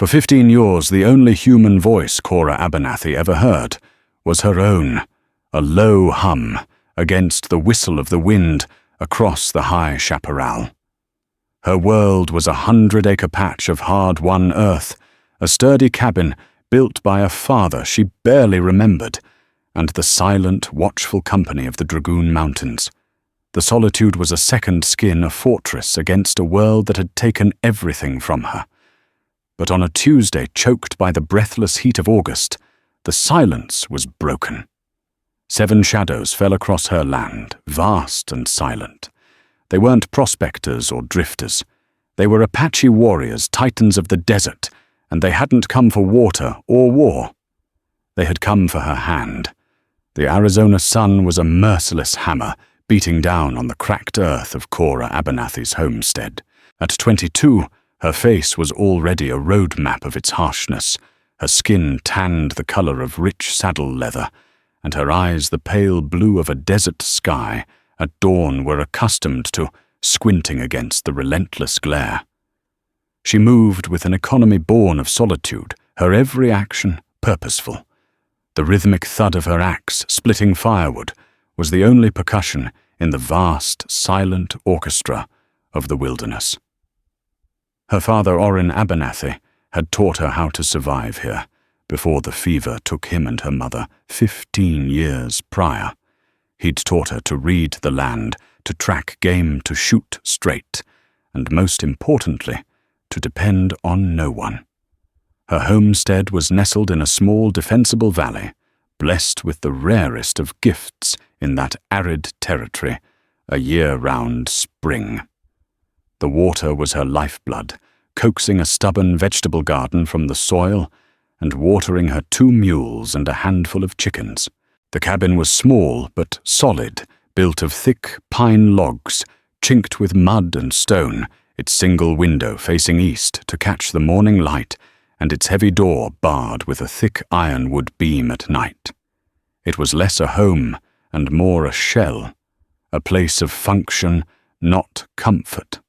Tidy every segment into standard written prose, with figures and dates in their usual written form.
For 15 years, the only human voice Cora Abernathy ever heard was her own, a low hum against the whistle of the wind across the high chaparral. Her world was a 100-acre patch of hard-won earth, a sturdy cabin built by a father she barely remembered, and the silent, watchful company of the Dragoon Mountains. The solitude was a second skin, a fortress against a world that had taken everything from her. But on a Tuesday choked by the breathless heat of August, the silence was broken. 7 shadows fell across her land, vast and silent. They weren't prospectors or drifters. They were Apache warriors, titans of the desert, and they hadn't come for water or war. They had come for her hand. The Arizona sun was a merciless hammer, beating down on the cracked earth of Cora Abernathy's homestead. At 22, her face was already a road map of its harshness, her skin tanned the color of rich saddle leather, and her eyes the pale blue of a desert sky at dawn were accustomed to squinting against the relentless glare. She moved with an economy born of solitude, her every action purposeful. The rhythmic thud of her axe splitting firewood was the only percussion in the vast, silent orchestra of the wilderness. Her father, Orrin Abernathy, had taught her how to survive here, before the fever took him and her mother 15 years prior. He'd taught her to read the land, to track game, to shoot straight, and most importantly, to depend on no one. Her homestead was nestled in a small, defensible valley, blessed with the rarest of gifts in that arid territory, a year-round spring. The water was her lifeblood, coaxing a stubborn vegetable garden from the soil and watering her 2 mules and a handful of chickens. The cabin was small but solid, built of thick pine logs, chinked with mud and stone, its single window facing east to catch the morning light, and its heavy door barred with a thick ironwood beam at night. It was less a home and more a shell, a place of function, not comfort.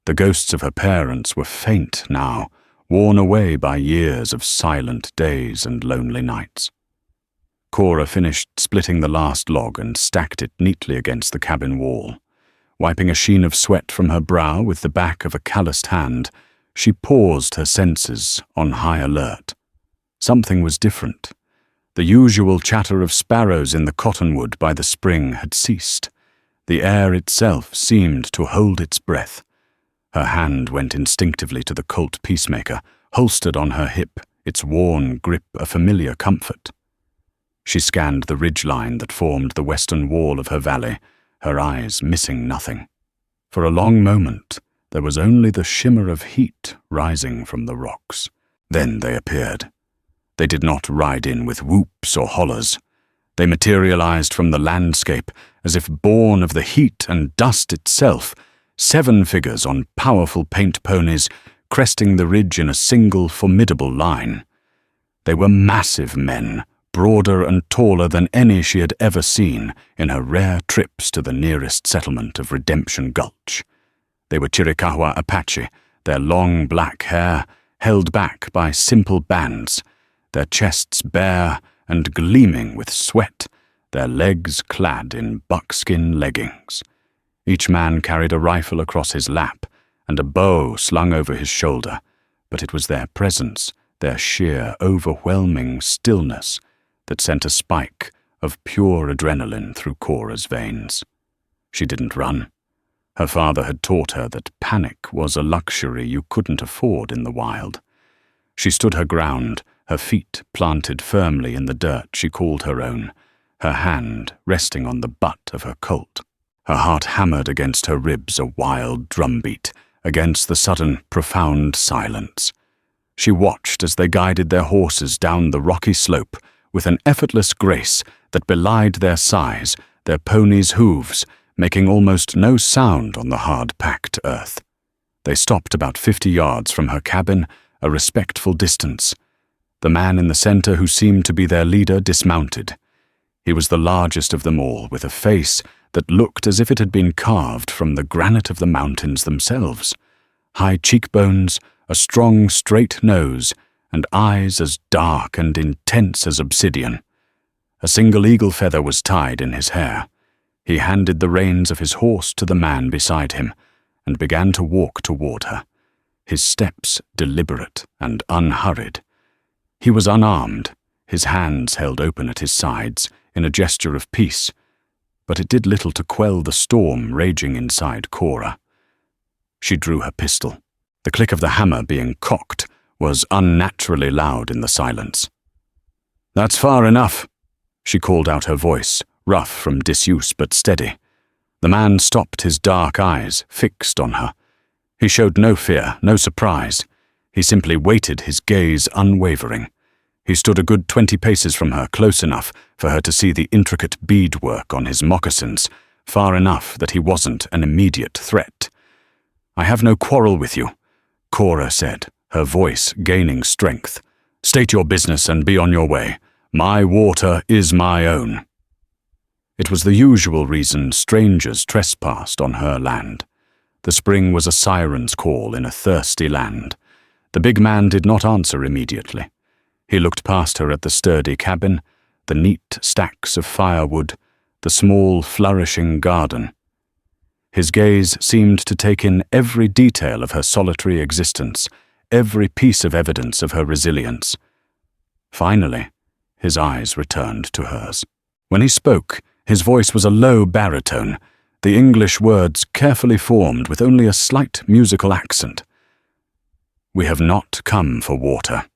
The ghosts of her parents were faint now, worn away by years of silent days and lonely nights. Cora finished splitting the last log and stacked it neatly against the cabin wall. Wiping a sheen of sweat from her brow with the back of a calloused hand, she paused, her senses on high alert. Something was different. The usual chatter of sparrows in the cottonwood by the spring had ceased. The air itself seemed to hold its breath. Her hand went instinctively to the Colt Peacemaker, holstered on her hip, its worn grip a familiar comfort. She scanned the ridgeline that formed the western wall of her valley, her eyes missing nothing. For a long moment, there was only the shimmer of heat rising from the rocks. Then they appeared. They did not ride in with whoops or hollers. They materialized from the landscape as if born of the heat and dust itself, 7 figures on powerful paint ponies cresting the ridge in a single formidable line. They were massive men, broader and taller than any she had ever seen in her rare trips to the nearest settlement of Redemption Gulch. They were Chiricahua Apache, their long black hair held back by simple bands, their chests bare and gleaming with sweat, their legs clad in buckskin leggings. Each man carried a rifle across his lap and a bow slung over his shoulder, but it was their presence, their sheer, overwhelming stillness, that sent a spike of pure adrenaline through Cora's veins. She didn't run. Her father had taught her that panic was a luxury you couldn't afford in the wild. She stood her ground, her feet planted firmly in the dirt she called her own, her hand resting on the butt of her Colt. Her heart hammered against her ribs, a wild drumbeat against the sudden, profound silence. She watched as they guided their horses down the rocky slope with an effortless grace that belied their size, their ponies' hooves making almost no sound on the hard-packed earth. They stopped about 50 yards from her cabin, a respectful distance. The man in the center who seemed to be their leader dismounted. He was the largest of them all, with a face that looked as if it had been carved from the granite of the mountains themselves. High cheekbones, a strong, straight nose, and eyes as dark and intense as obsidian. A single eagle feather was tied in his hair. He handed the reins of his horse to the man beside him and began to walk toward her, his steps deliberate and unhurried. He was unarmed, his hands held open at his sides in a gesture of peace, but it did little to quell the storm raging inside Cora. She drew her pistol. The click of the hammer being cocked was unnaturally loud in the silence. "That's far enough," she called out, her voice, rough from disuse but steady. The man stopped, his dark eyes fixed on her. He showed no fear, no surprise. He simply waited, his gaze unwavering. He stood a good 20 paces from her, close enough for her to see the intricate beadwork on his moccasins, far enough that he wasn't an immediate threat. "I have no quarrel with you," Cora said, her voice gaining strength. "State your business and be on your way. My water is my own." It was the usual reason strangers trespassed on her land. The spring was a siren's call in a thirsty land. The big man did not answer immediately. He looked past her at the sturdy cabin, the neat stacks of firewood, the small, flourishing garden. His gaze seemed to take in every detail of her solitary existence, every piece of evidence of her resilience. Finally, his eyes returned to hers. When he spoke, his voice was a low baritone, the English words carefully formed with only a slight musical accent. "We have not come for water,"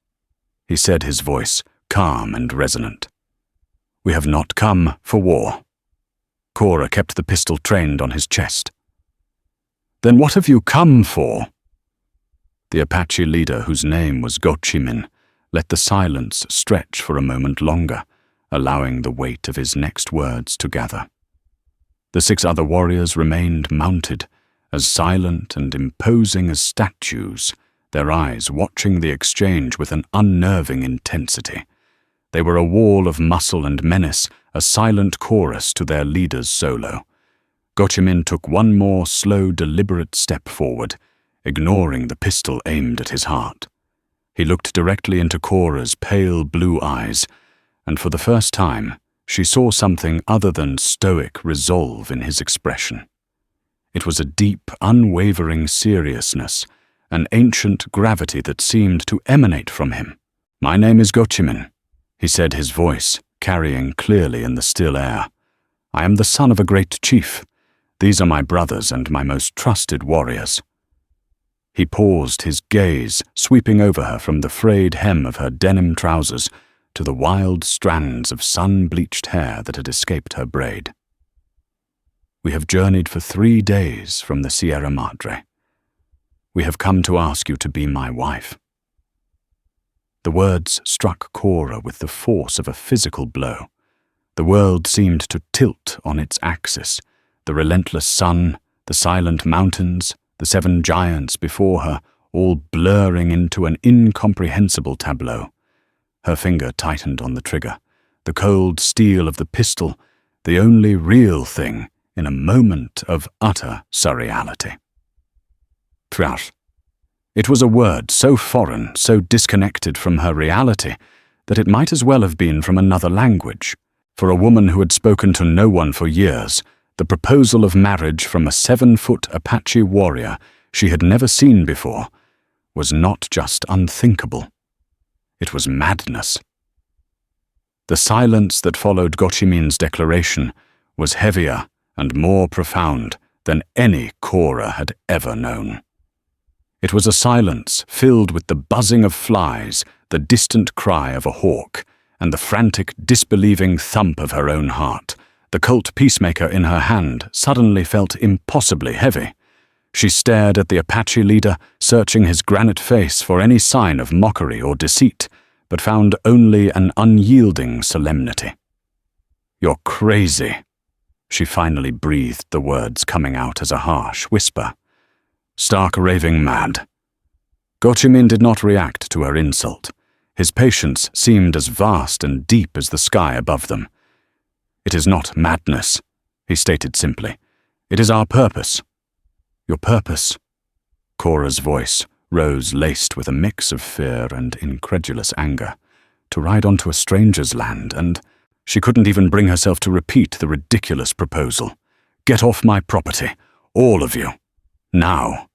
he said, his voice calm and resonant. "We have not come for war." Cora kept the pistol trained on his chest. "Then what have you come for?" The Apache leader, whose name was Gochimin, let the silence stretch for a moment longer, allowing the weight of his next words to gather. The 6 other warriors remained mounted, as silent and imposing as statues, their eyes watching the exchange with an unnerving intensity. They were a wall of muscle and menace, a silent chorus to their leader's solo. Gochimin took one more slow, deliberate step forward, ignoring the pistol aimed at his heart. He looked directly into Cora's pale blue eyes, and for the first time, she saw something other than stoic resolve in his expression. It was a deep, unwavering seriousness, an ancient gravity that seemed to emanate from him. "My name is Gochimin," he said, his voice carrying clearly in the still air. "I am the son of a great chief. These are my brothers and my most trusted warriors." He paused, his gaze sweeping over her from the frayed hem of her denim trousers to the wild strands of sun-bleached hair that had escaped her braid. "We have journeyed for 3 days from the Sierra Madre. We have come to ask you to be my wife." The words struck Cora with the force of a physical blow. The world seemed to tilt on its axis, the relentless sun, the silent mountains, the 7 giants before her, all blurring into an incomprehensible tableau. Her finger tightened on the trigger, the cold steel of the pistol, the only real thing in a moment of utter surreality. Truce. It was a word so foreign, so disconnected from her reality, that it might as well have been from another language. For a woman who had spoken to no one for years, the proposal of marriage from a 7-foot Apache warrior she had never seen before was not just unthinkable. It was madness. The silence that followed Gochimin's declaration was heavier and more profound than any Cora had ever known. It was a silence filled with the buzzing of flies, the distant cry of a hawk, and the frantic, disbelieving thump of her own heart. The Colt peacemaker in her hand suddenly felt impossibly heavy. She stared at the Apache leader, searching his granite face for any sign of mockery or deceit, but found only an unyielding solemnity. "You're crazy," she finally breathed, the words coming out as a harsh whisper. "Stark raving mad." Gochimin did not react to her insult. His patience seemed as vast and deep as the sky above them. "It is not madness," he stated simply. "It is our purpose." "Your purpose?" Cora's voice rose laced with a mix of fear and incredulous anger. To ride onto a stranger's land, and she couldn't even bring herself to repeat the ridiculous proposal. "Get off my property, all of you. Now."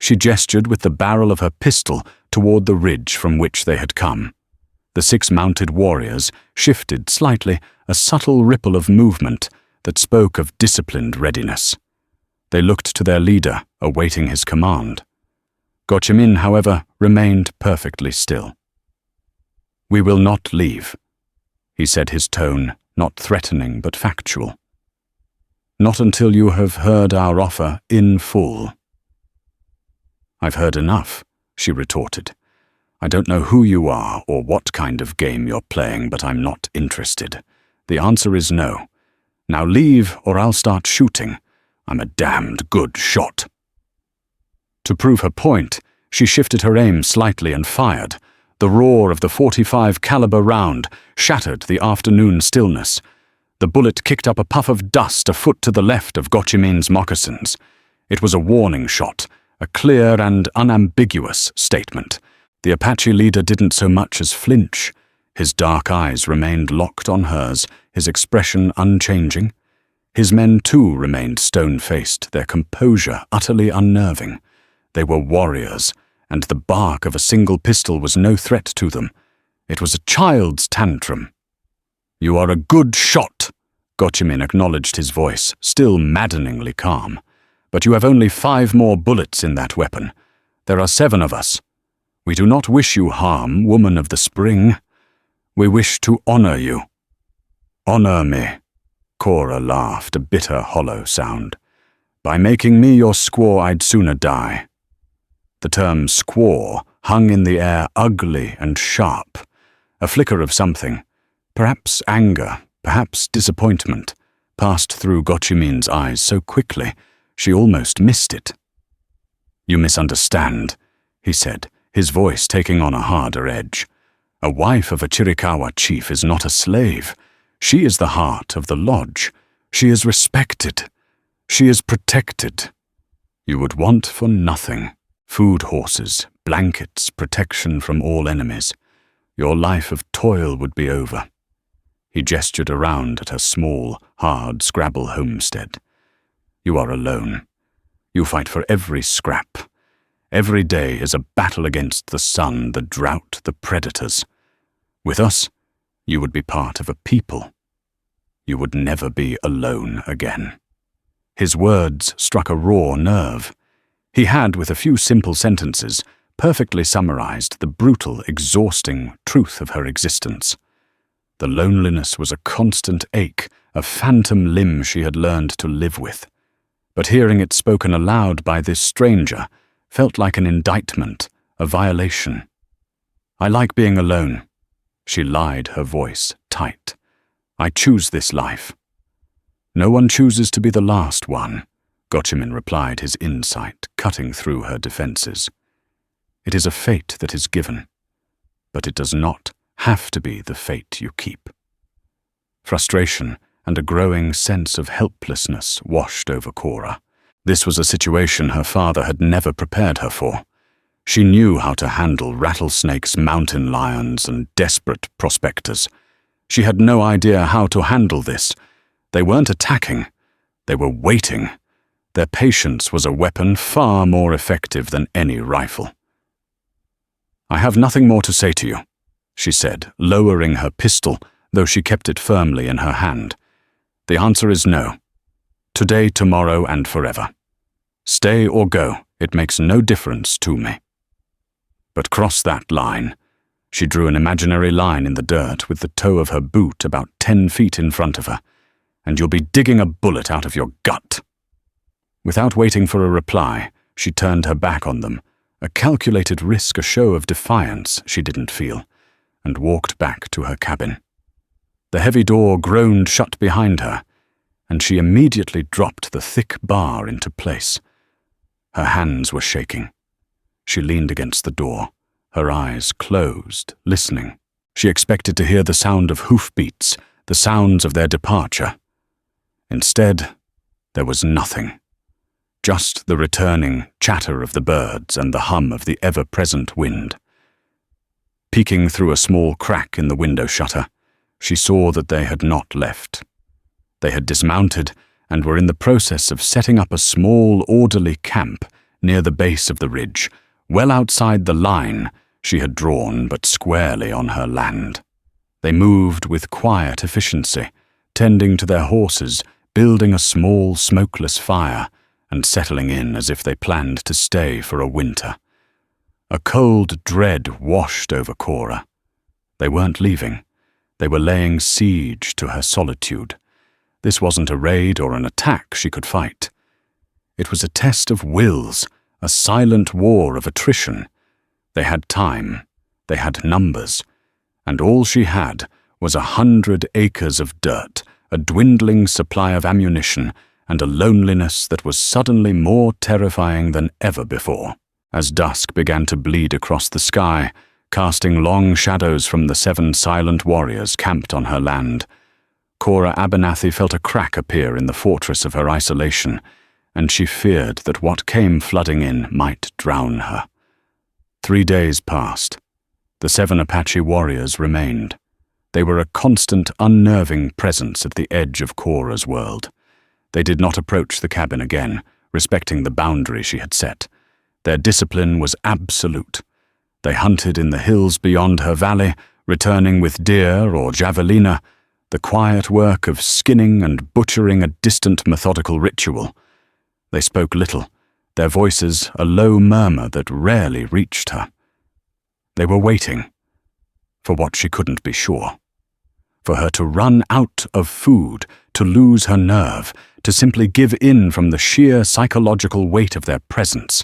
She gestured with the barrel of her pistol toward the ridge from which they had come. The 6 mounted warriors shifted slightly, a subtle ripple of movement that spoke of disciplined readiness. They looked to their leader, awaiting his command. Gochemin, however, remained perfectly still. "We will not leave," he said, his tone not threatening but factual. "Not until you have heard our offer in full." "I've heard enough," she retorted. "I don't know who you are or what kind of game you're playing, but I'm not interested. The answer is no. Now leave or I'll start shooting. I'm a damned good shot." To prove her point, she shifted her aim slightly and fired. The roar of the .45 caliber round shattered the afternoon stillness. The bullet kicked up a puff of dust a foot to the left of Gochemin's moccasins. It was a warning shot, a clear and unambiguous statement. The Apache leader didn't so much as flinch. His dark eyes remained locked on hers, his expression unchanging. His men too remained stone-faced, their composure utterly unnerving. They were warriors, and the bark of a single pistol was no threat to them. It was a child's tantrum. "You are a good shot," Gochemin acknowledged, his voice still maddeningly calm. "But you have only 5 more bullets in that weapon. There are 7 of us. We do not wish you harm, woman of the spring. We wish to honor you." "Honor me," Cora laughed, a bitter, hollow sound. "By making me your squaw, I'd sooner die." The term squaw hung in the air, ugly and sharp. A flicker of something, perhaps anger, perhaps disappointment, passed through Gochemin's eyes so quickly she almost missed it. "You misunderstand," he said, his voice taking on a harder edge. "A wife of a Chiricahua chief is not a slave. She is the heart of the lodge. She is respected. She is protected. You would want for nothing. Food horses, blankets, protection from all enemies. Your life of toil would be over." He gestured around at her small, hard scrabble homestead. "You are alone. You fight for every scrap. Every day is a battle against the sun, the drought, the predators. With us, you would be part of a people. You would never be alone again." His words struck a raw nerve. He had, with a few simple sentences, perfectly summarized the brutal, exhausting truth of her existence. The loneliness was a constant ache, a phantom limb she had learned to live with. But hearing it spoken aloud by this stranger felt like an indictment, a violation. "I like being alone," she lied, her voice tight. "I choose this life." "No one chooses to be the last one," Gochemin replied, his insight cutting through her defenses. "It is a fate that is given, but it does not have to be the fate you keep." Frustration and a growing sense of helplessness washed over Cora. This was a situation her father had never prepared her for. She knew how to handle rattlesnakes, mountain lions, and desperate prospectors. She had no idea how to handle this. They weren't attacking. They were waiting. Their patience was a weapon far more effective than any rifle. "I have nothing more to say to you," she said, lowering her pistol, though she kept it firmly in her hand. "The answer is no. Today, tomorrow, and forever. Stay or go, it makes no difference to me. But cross that line." She drew an imaginary line in the dirt with the toe of her boot about 10 feet in front of her, "and you'll be digging a bullet out of your gut." Without waiting for a reply, she turned her back on them, a calculated risk, a show of defiance she didn't feel, and walked back to her cabin. The heavy door groaned shut behind her, and she immediately dropped the thick bar into place. Her hands were shaking. She leaned against the door, her eyes closed, listening. She expected to hear the sound of hoofbeats, the sounds of their departure. Instead, there was nothing. just the returning chatter of the birds and the hum of the ever-present wind. Peeking through a small crack in the window shutter, she saw that they had not left. They had dismounted and were in the process of setting up a small, orderly camp near the base of the ridge, well outside the line she had drawn but squarely on her land. They moved with quiet efficiency, tending to their horses, building a small, smokeless fire, and settling in as if they planned to stay for a winter. A cold dread washed over Cora. They weren't leaving. They were laying siege to her solitude. This wasn't a raid or an attack she could fight. It was a test of wills, a silent war of attrition. They had time, they had numbers, and all she had was 100 acres of dirt, a dwindling supply of ammunition, and a loneliness that was suddenly more terrifying than ever before. As dusk began to bleed across the sky, casting long shadows from the 7 silent warriors camped on her land, Cora Abernathy felt a crack appear in the fortress of her isolation, and she feared that what came flooding in might drown her. 3 days passed. The 7 Apache warriors remained. They were a constant, unnerving presence at the edge of Cora's world. They did not approach the cabin again, respecting the boundary she had set. Their discipline was absolute. They hunted in the hills beyond her valley, returning with deer or javelina, the quiet work of skinning and butchering a distant methodical ritual. They spoke little, their voices a low murmur that rarely reached her. They were waiting for what she couldn't be sure. For her to run out of food, to lose her nerve, to simply give in from the sheer psychological weight of their presence.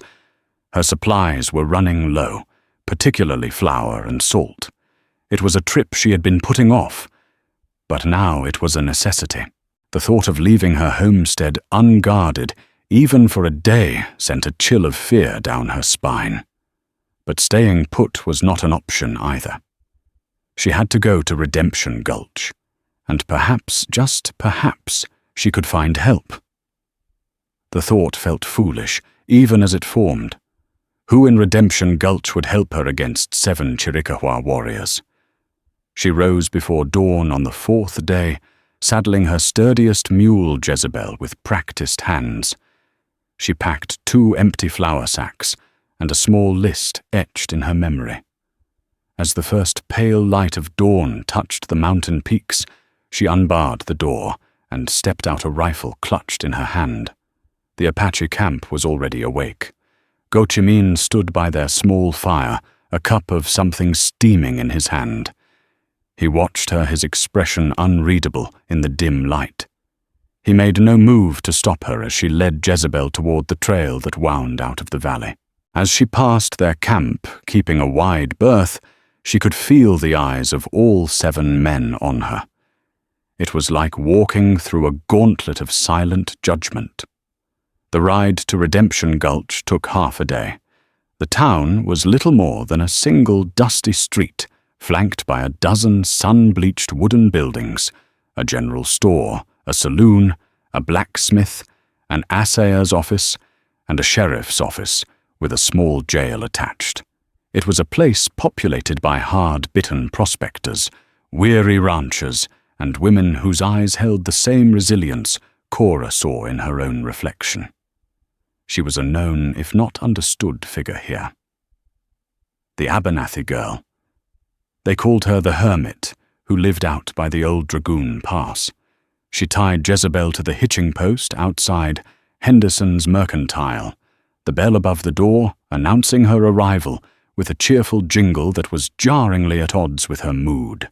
Her supplies were running low, particularly flour and salt. It was a trip she had been putting off, but now it was a necessity. The thought of leaving her homestead unguarded, even for a day, sent a chill of fear down her spine. But staying put was not an option either. She had to go to Redemption Gulch, and perhaps, just perhaps, she could find help. The thought felt foolish, even as it formed. Who in Redemption Gulch would help her against 7 Chiricahua warriors? She rose before dawn on the 4th day, saddling her sturdiest mule Jezebel with practiced hands. She packed 2 empty flour sacks and a small list etched in her memory. As the first pale light of dawn touched the mountain peaks, she unbarred the door and stepped out, a rifle clutched in her hand. The Apache camp was already awake. Gochimin stood by their small fire, a cup of something steaming in his hand. He watched her, his expression unreadable in the dim light. He made no move to stop her as she led Jezebel toward the trail that wound out of the valley. As she passed their camp, keeping a wide berth, she could feel the eyes of all 7 men on her. It was like walking through a gauntlet of silent judgment. The ride to Redemption Gulch took half a day. The town was little more than a single dusty street, flanked by a dozen sun-bleached wooden buildings, a general store, a saloon, a blacksmith, an assayer's office, and a sheriff's office, with a small jail attached. It was a place populated by hard-bitten prospectors, weary ranchers, and women whose eyes held the same resilience Cora saw in her own reflection. She was a known, if not understood, figure here. The Abernathy girl. They called her the Hermit, who lived out by the old Dragoon Pass. She tied Jezebel to the hitching post outside Henderson's Mercantile, the bell above the door announcing her arrival with a cheerful jingle that was jarringly at odds with her mood.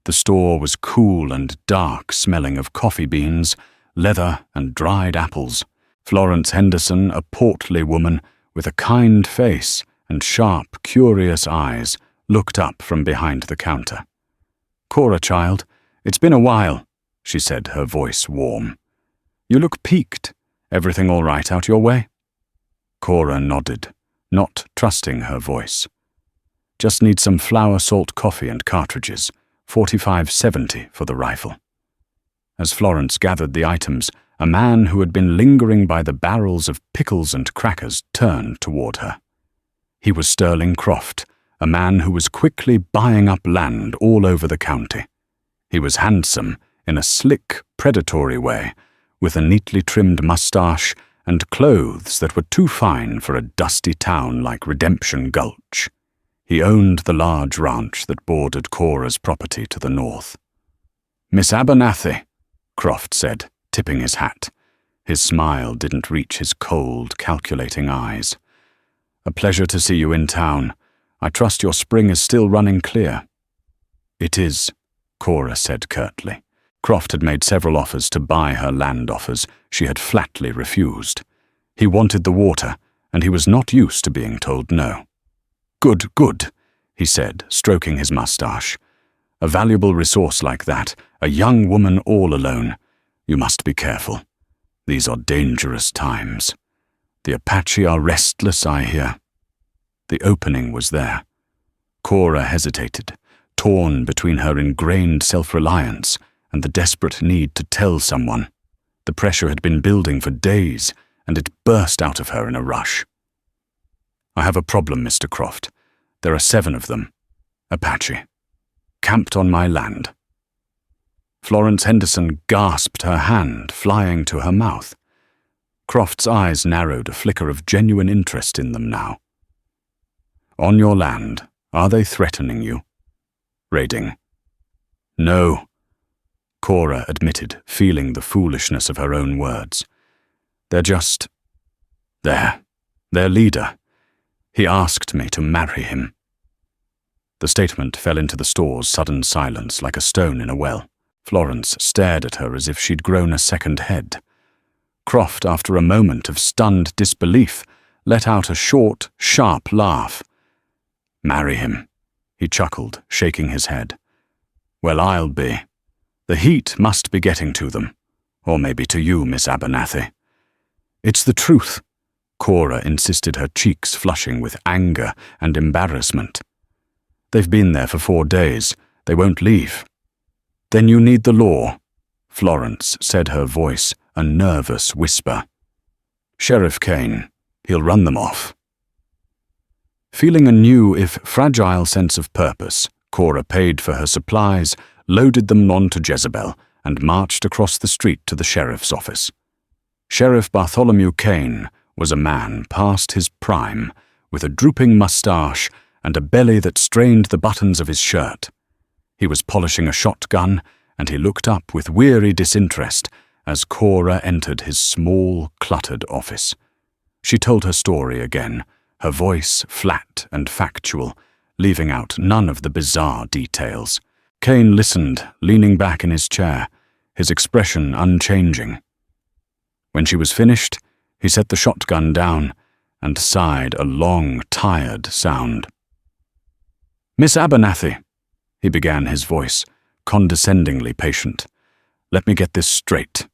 The store was cool and dark, smelling of coffee beans, leather, and dried apples. Florence Henderson, a portly woman with a kind face and sharp, curious eyes, looked up from behind the counter. "Cora, child, it's been a while," she said, her voice warm. "You look peaked. Everything all right out your way?" Cora nodded, not trusting her voice. "Just need some flour, salt, coffee, and cartridges. 45.70 for the rifle." As Florence gathered the items, a man who had been lingering by the barrels of pickles and crackers turned toward her. He was Sterling Croft, a man who was quickly buying up land all over the county. He was handsome, in a slick, predatory way, with a neatly trimmed mustache and clothes that were too fine for a dusty town like Redemption Gulch. He owned the large ranch that bordered Cora's property to the north. "Miss Abernathy," Croft said, tipping his hat. His smile didn't reach his cold, calculating eyes. "A pleasure to see you in town. I trust your spring is still running clear." "It is," Cora said curtly. Croft had made several offers to buy her land offers she had flatly refused. He wanted the water, and he was not used to being told no. "Good, good," he said, stroking his mustache. "A valuable resource like that, a young woman all alone. You must be careful. These are dangerous times. The Apache are restless, I hear." The opening was there. Cora hesitated, torn between her ingrained self-reliance and the desperate need to tell someone. The pressure had been building for days, and it burst out of her in a rush. "I have a problem, Mr. Croft. There are 7 of them. Apache. Camped on my land." Florence Henderson gasped, her hand flying to her mouth. Croft's eyes narrowed, a flicker of genuine interest in them now. "On your land, are they threatening you? Raiding?" "No," Cora admitted, feeling the foolishness of her own words. "They're just... there. Their leader. He asked me to marry him." The statement fell into the store's sudden silence like a stone in a well. Florence stared at her as if she'd grown a second head. Croft, after a moment of stunned disbelief, let out a short, sharp laugh. "Marry him," he chuckled, shaking his head. "Well, I'll be. The heat must be getting to them. Or maybe to you, Miss Abernathy." "It's the truth," Cora insisted, her cheeks flushing with anger and embarrassment. "They've been there for 4 days. They won't leave." "Then you need the law," Florence said, her voice a nervous whisper. "Sheriff Kane, he'll run them off." Feeling a new, if fragile sense of purpose, Cora paid for her supplies, loaded them onto Jezebel, and marched across the street to the sheriff's office. Sheriff Bartholomew Kane was a man past his prime, with a drooping mustache and a belly that strained the buttons of his shirt. He was polishing a shotgun, and he looked up with weary disinterest as Cora entered his small, cluttered office. She told her story again, her voice flat and factual, leaving out none of the bizarre details. Kane listened, leaning back in his chair, his expression unchanging. When she was finished, he set the shotgun down and sighed a long, tired sound. "Miss Abernathy," he began, his voice condescendingly patient. "Let me get this straight.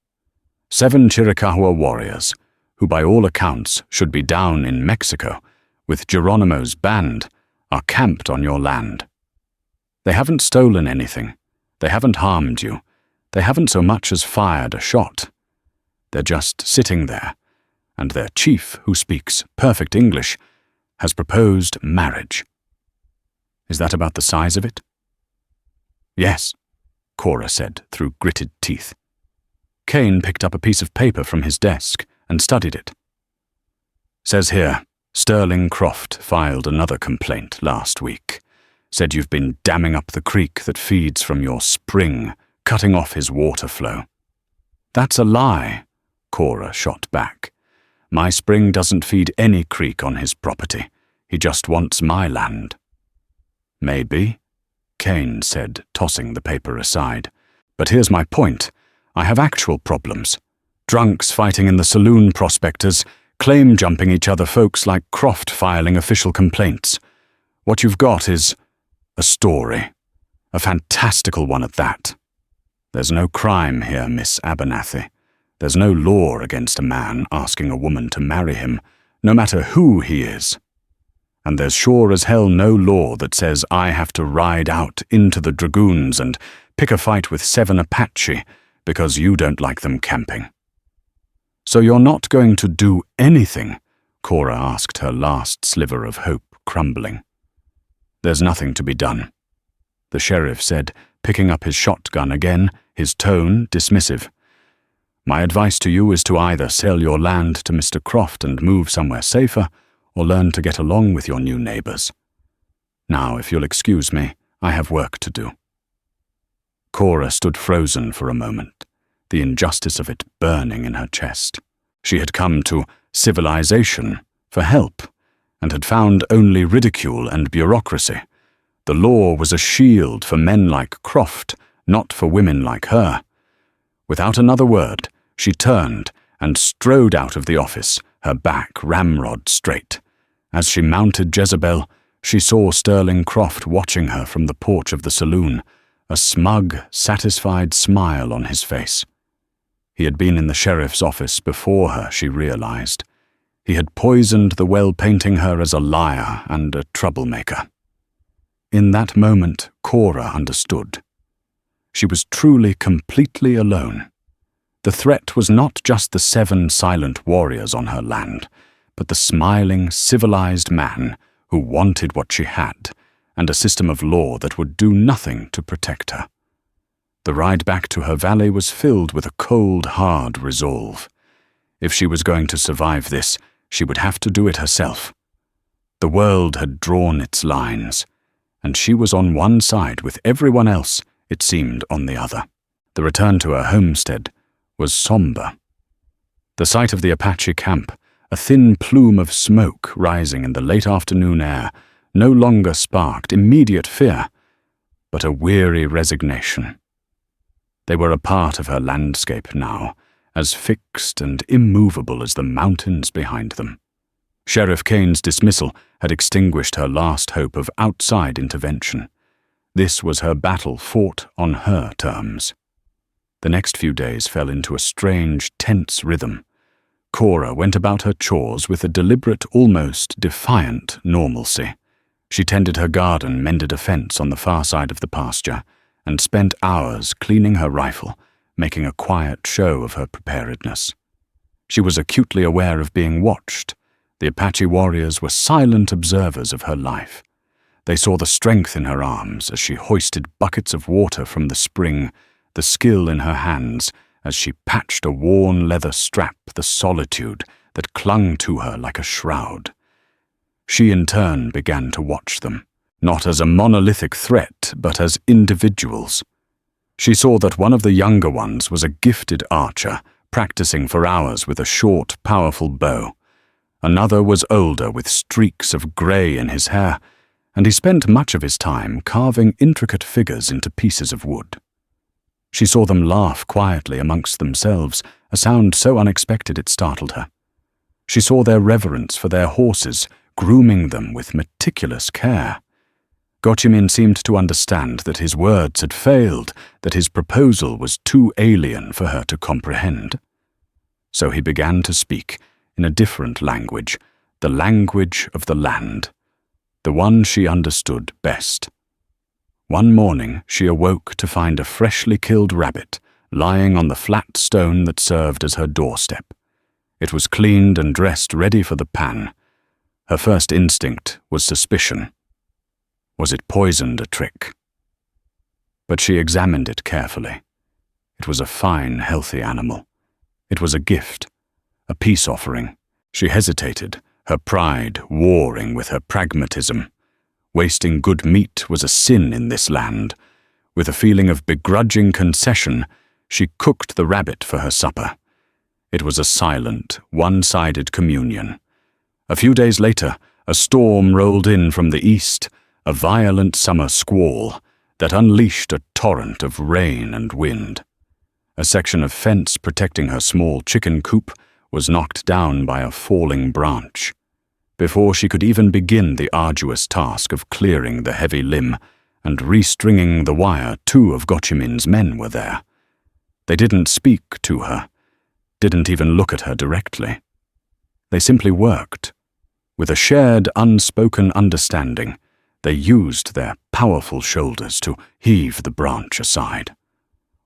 7 Chiricahua warriors, who by all accounts should be down in Mexico, with Geronimo's band, are camped on your land. They haven't stolen anything. They haven't harmed you. They haven't so much as fired a shot. They're just sitting there, and their chief, who speaks perfect English, has proposed marriage. Is that about the size of it?" "Yes," Cora said through gritted teeth. Kane picked up a piece of paper from his desk and studied it. "Says here, Sterling Croft filed another complaint last week. Said you've been damming up the creek that feeds from your spring, cutting off his water flow." "That's a lie," Cora shot back. "My spring doesn't feed any creek on his property. He just wants my land." "Maybe," Kane said, tossing the paper aside. "But here's my point. I have actual problems. Drunks fighting in the saloon prospectors, claim-jumping each other folks like Croft filing official complaints. What you've got is a story. A fantastical one at that. There's no crime here, Miss Abernathy. There's no law against a man asking a woman to marry him, no matter who he is. And there's sure as hell no law that says I have to ride out into the dragoons and pick a fight with 7 Apache because you don't like them camping. "So you're not going to do anything?" Cora asked, her last sliver of hope crumbling. "There's nothing to be done," the sheriff said, picking up his shotgun again, his tone dismissive. "My advice to you is to either sell your land to Mr. Croft and move somewhere safer, or learn to get along with your new neighbors. Now, if you'll excuse me, I have work to do." Cora stood frozen for a moment, the injustice of it burning in her chest. She had come to civilization for help, and had found only ridicule and bureaucracy. The law was a shield for men like Croft, not for women like her. Without another word, she turned and strode out of the office, her back ramrod straight. As she mounted Jezebel, she saw Sterling Croft watching her from the porch of the saloon, a smug, satisfied smile on his face. He had been in the sheriff's office before her, she realized. He had poisoned the well, painting her as a liar and a troublemaker. In that moment, Cora understood. She was truly completely alone. The threat was not just the 7 silent warriors on her land, but the smiling, civilized man who wanted what she had, and a system of law that would do nothing to protect her. The ride back to her valley was filled with a cold, hard resolve. If she was going to survive this, she would have to do it herself. The world had drawn its lines, and she was on one side with everyone else, it seemed, on the other. The return to her homestead was somber. The sight of the Apache camp, a thin plume of smoke rising in the late afternoon air, no longer sparked immediate fear, but a weary resignation. They were a part of her landscape now, as fixed and immovable as the mountains behind them. Sheriff Kane's dismissal had extinguished her last hope of outside intervention. This was her battle fought on her terms. The next few days fell into a strange, tense rhythm. Cora went about her chores with a deliberate, almost defiant normalcy. She tended her garden, mended a fence on the far side of the pasture, and spent hours cleaning her rifle, making a quiet show of her preparedness. She was acutely aware of being watched. The Apache warriors were silent observers of her life. They saw the strength in her arms as she hoisted buckets of water from the spring, the skill in her hands as she patched a worn leather strap, the solitude that clung to her like a shroud. She in turn began to watch them, not as a monolithic threat, but as individuals. She saw that one of the younger ones was a gifted archer, practicing for hours with a short, powerful bow. Another was older, with streaks of grey in his hair, and he spent much of his time carving intricate figures into pieces of wood. She saw them laugh quietly amongst themselves, a sound so unexpected it startled her. She saw their reverence for their horses, grooming them with meticulous care. Gochimin seemed to understand that his words had failed, that his proposal was too alien for her to comprehend. So he began to speak in a different language, the language of the land, the one she understood best. One morning she awoke to find a freshly killed rabbit lying on the flat stone that served as her doorstep. It was cleaned and dressed ready for the pan. Her first instinct was suspicion. Was it poisoned a trick? But she examined it carefully. It was a fine, healthy animal. It was a gift, a peace offering. She hesitated, her pride warring with her pragmatism. Wasting good meat was a sin in this land. With a feeling of begrudging concession, she cooked the rabbit for her supper. It was a silent, one-sided communion. A few days later, a storm rolled in from the east, a violent summer squall that unleashed a torrent of rain and wind. A section of fence protecting her small chicken coop was knocked down by a falling branch. Before she could even begin the arduous task of clearing the heavy limb and restringing the wire, 2 of Gochimin's men were there. They didn't speak to her, didn't even look at her directly. They simply worked. With a shared, unspoken understanding, they used their powerful shoulders to heave the branch aside.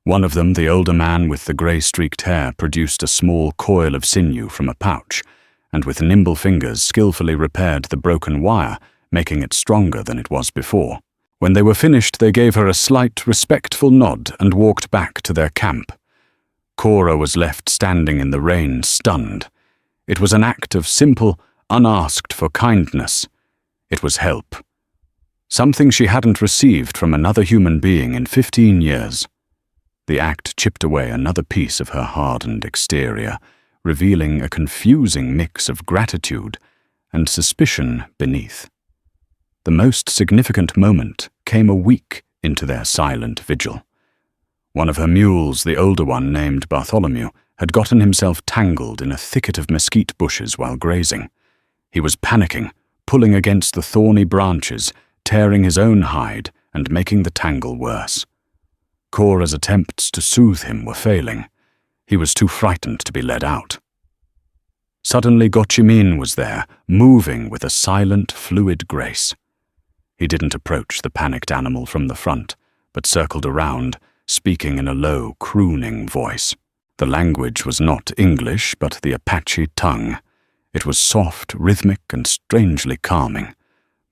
One of them, the older man with the grey-streaked hair, produced a small coil of sinew from a pouch, and with nimble fingers skillfully repaired the broken wire, making it stronger than it was before. When they were finished, they gave her a slight, respectful nod and walked back to their camp. Cora was left standing in the rain, stunned. It was an act of simple, unasked-for kindness. It was help. Something she hadn't received from another human being in 15 years. The act chipped away another piece of her hardened exterior, revealing a confusing mix of gratitude and suspicion beneath. The most significant moment came a week into their silent vigil. One of her mules, the older one named Bartholomew, had gotten himself tangled in a thicket of mesquite bushes while grazing. He was panicking, pulling against the thorny branches, tearing his own hide and making the tangle worse. Cora's attempts to soothe him were failing. He was too frightened to be led out. Suddenly Gochimin was there, moving with a silent, fluid grace. He didn't approach the panicked animal from the front, but circled around, speaking in a low, crooning voice. The language was not English, but the Apache tongue. It was soft, rhythmic, and strangely calming.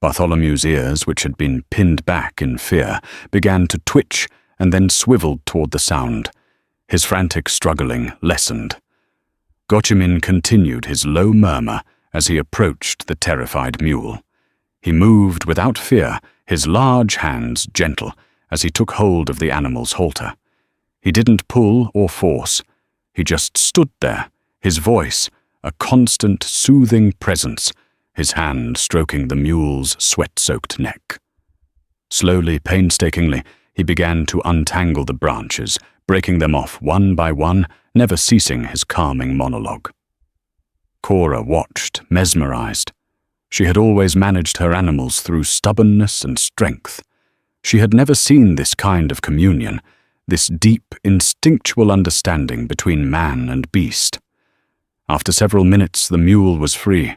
Bartholomew's ears, which had been pinned back in fear, began to twitch and then swiveled toward the sound. His frantic struggling lessened. Gochimin continued his low murmur as he approached the terrified mule. He moved without fear, his large hands gentle, as he took hold of the animal's halter. He didn't pull or force. He just stood there, his voice a constant, soothing presence, his hand stroking the mule's sweat-soaked neck. Slowly, painstakingly, he began to untangle the branches, breaking them off one by one, never ceasing his calming monologue. Cora watched, mesmerized. She had always managed her animals through stubbornness and strength. She had never seen this kind of communion, this deep, instinctual understanding between man and beast. After several minutes, the mule was free.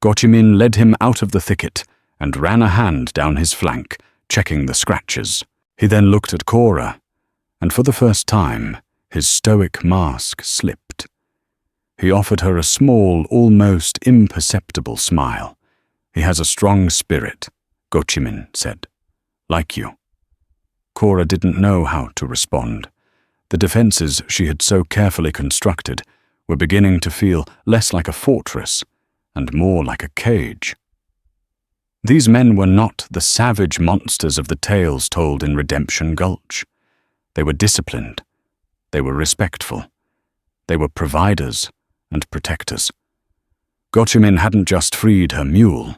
Gochimin led him out of the thicket and ran a hand down his flank, checking the scratches. He then looked at Cora, and for the first time, his stoic mask slipped. He offered her a small, almost imperceptible smile. "He has a strong spirit," Gochimin said. "Like you." Cora didn't know how to respond. The defenses she had so carefully constructed were beginning to feel less like a fortress and more like a cage. These men were not the savage monsters of the tales told in Redemption Gulch. They were disciplined. They were respectful. They were providers and protectors. Gochimin hadn't just freed her mule.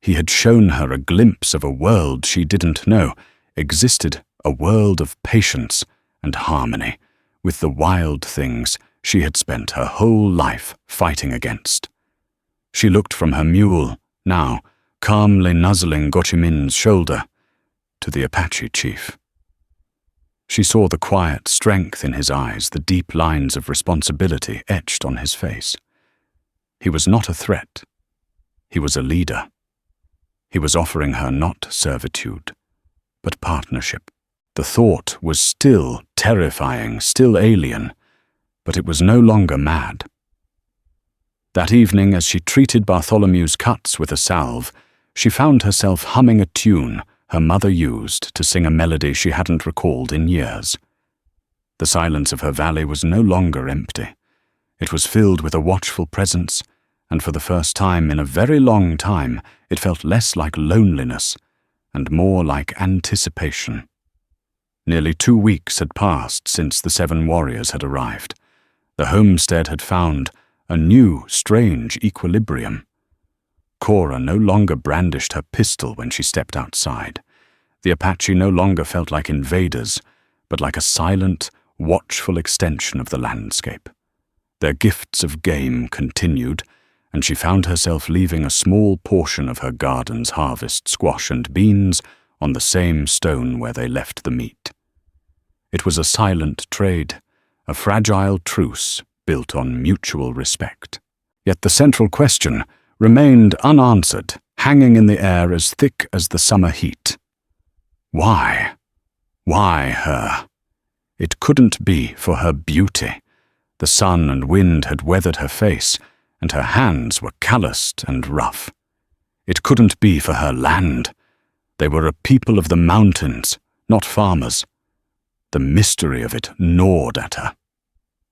He had shown her a glimpse of a world she didn't know existed, a world of patience and harmony with the wild things she had spent her whole life fighting against. She looked from her mule, now calmly nuzzling Gochimin's shoulder, to the Apache chief. She saw the quiet strength in his eyes, the deep lines of responsibility etched on his face. He was not a threat. He was a leader. He was offering her not servitude, but partnership. The thought was still terrifying, still alien, but it was no longer mad. That evening, as she treated Bartholomew's cuts with a salve, she found herself humming a tune her mother used to sing a melody she hadn't recalled in years. The silence of her valley was no longer empty. It was filled with a watchful presence, and for the first time in a very long time, it felt less like loneliness and more like anticipation. Nearly 2 weeks had passed since the 7 warriors had arrived. The homestead had found a new, strange equilibrium. Cora no longer brandished her pistol when she stepped outside. The Apache no longer felt like invaders, but like a silent, watchful extension of the landscape. Their gifts of game continued, and she found herself leaving a small portion of her garden's harvest squash and beans on the same stone where they left the meat. It was a silent trade, a fragile truce built on mutual respect. Yet the central question remained unanswered, hanging in the air as thick as the summer heat. Why? Why her? It couldn't be for her beauty. The sun and wind had weathered her face, and her hands were calloused and rough. It couldn't be for her land. They were a people of the mountains, not farmers. The mystery of it gnawed at her.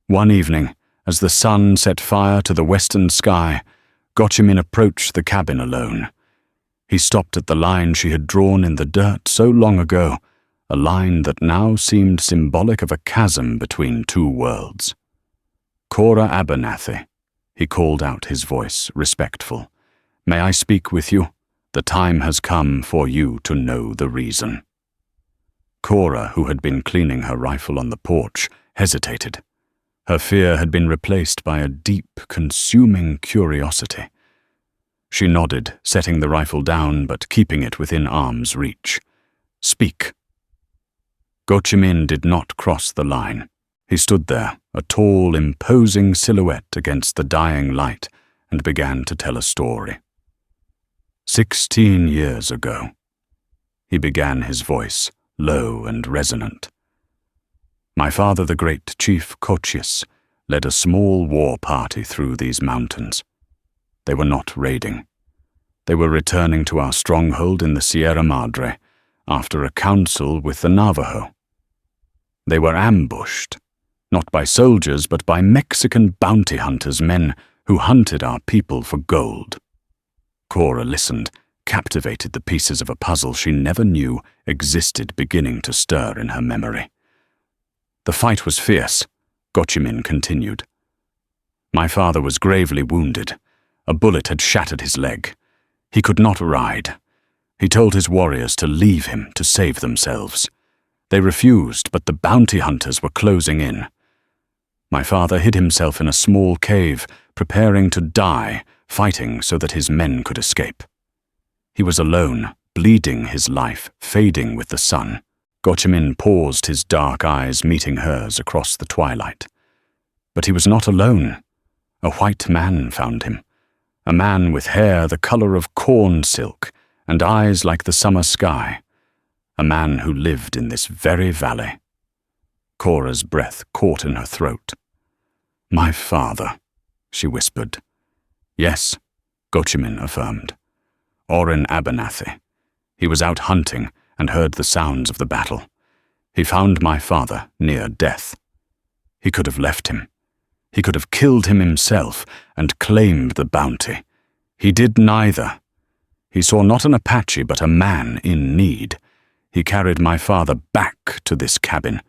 One evening, as the sun set fire to the western sky, Gochemin approached the cabin alone. He stopped at the line she had drawn in the dirt so long ago, a line that now seemed symbolic of a chasm between two worlds. "Cora Abernathy," he called out, his voice respectful. "May I speak with you? The time has come for you to know the reason." Cora, who had been cleaning her rifle on the porch, hesitated. Her fear had been replaced by a deep, consuming curiosity. She nodded, setting the rifle down but keeping it within arm's reach. "Speak." Gochemin did not cross the line. He stood there, a tall, imposing silhouette against the dying light, and began to tell a story. 16 years ago. He began, his voice low and resonant. My father, the great Chief Cochius, led a small war party through these mountains. They were not raiding. They were returning to our stronghold in the Sierra Madre after a council with the Navajo. They were ambushed, not by soldiers but by Mexican bounty hunters, men who hunted our people for gold. Cora listened, captivated, the pieces of a puzzle she never knew existed beginning to stir in her memory. The fight was fierce, Gochemin continued. My father was gravely wounded. A bullet had shattered his leg. He could not ride. He told his warriors to leave him to save themselves. They refused, but the bounty hunters were closing in. My father hid himself in a small cave, preparing to die, fighting so that his men could escape. He was alone, bleeding his life, fading with the sun. Gochemin paused, his dark eyes meeting hers across the twilight. But he was not alone. A white man found him. A man with hair the color of corn silk and eyes like the summer sky. A man who lived in this very valley. Cora's breath caught in her throat. My father, she whispered. Yes, Gochemin affirmed. Orphaned Abernathy. He was out hunting and heard the sounds of the battle. He found my father near death. He could have left him. He could have killed him himself and claimed the bounty. He did neither. He saw not an Apache but a man in need. He carried my father back to this cabin.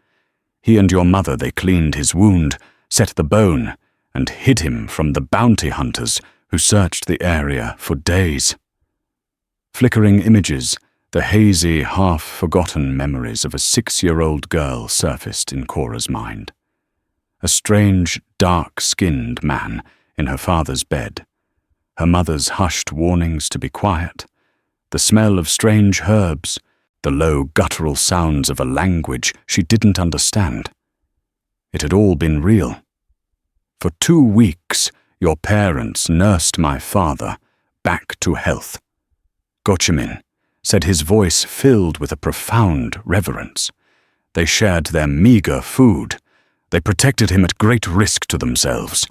He and your mother, they cleaned his wound, set the bone, and hid him from the bounty hunters who searched the area for days. Flickering images, the hazy, half-forgotten memories of a 6-year-old girl surfaced in Cora's mind. A strange, dark-skinned man in her father's bed, her mother's hushed warnings to be quiet, the smell of strange herbs, the low, guttural sounds of a language she didn't understand. It had all been real. For 2 weeks, your parents nursed my father back to health. Gochemin said, his voice filled with a profound reverence. They shared their meager food. They protected him at great risk to themselves.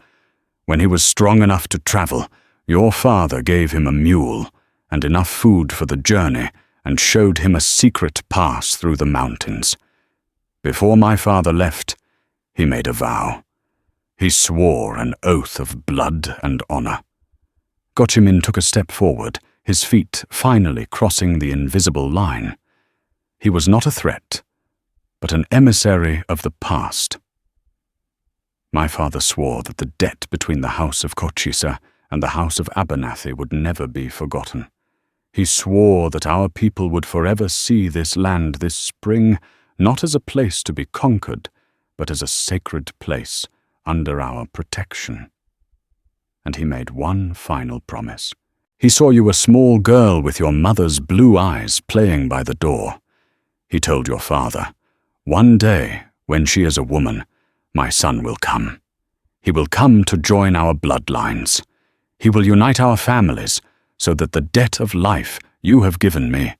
When he was strong enough to travel, your father gave him a mule and enough food for the journey and showed him a secret pass through the mountains. Before my father left, he made a vow. He swore an oath of blood and honor. Gochemin took a step forward, his feet finally crossing the invisible line. He was not a threat, but an emissary of the past. My father swore that the debt between the house of Cochisa and the house of Abernathy would never be forgotten. He swore that our people would forever see this land, this spring, not as a place to be conquered, but as a sacred place under our protection. And he made one final promise. He saw you a small girl with your mother's blue eyes playing by the door. He told your father, one day, when she is a woman, my son will come. He will come to join our bloodlines. He will unite our families so that the debt of life you have given me